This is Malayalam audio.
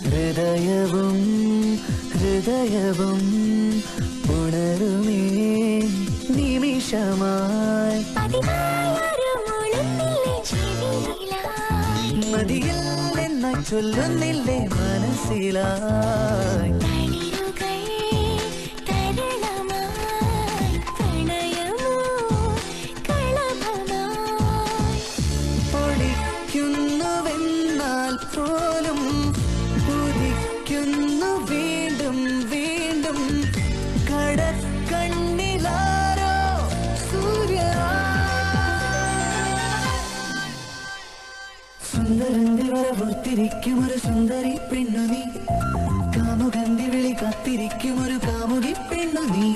ഹൃദയവും ഹൃദയവും ഉണരുമേ നിമിഷമായി മതിയിൽ എന്ന ചൊല്ലുന്നില്ലേ മനസ്സിലായി പൊടിക്കുന്നുവെന്നാൽ പോലും ഉദിക്കുന്നു വീണ്ടും വീണ്ടും കടക്കണ്ണിലാരോ സൂര്യ സുന്ദരന്റെ വരവോർത്തിരിക്കും ഒരു സുന്ദരി പെണ്ണു നീ കാമുകന്റെ വിളി കാത്തിരിക്കും ഒരു കാമുകി പെണ്ണു നീ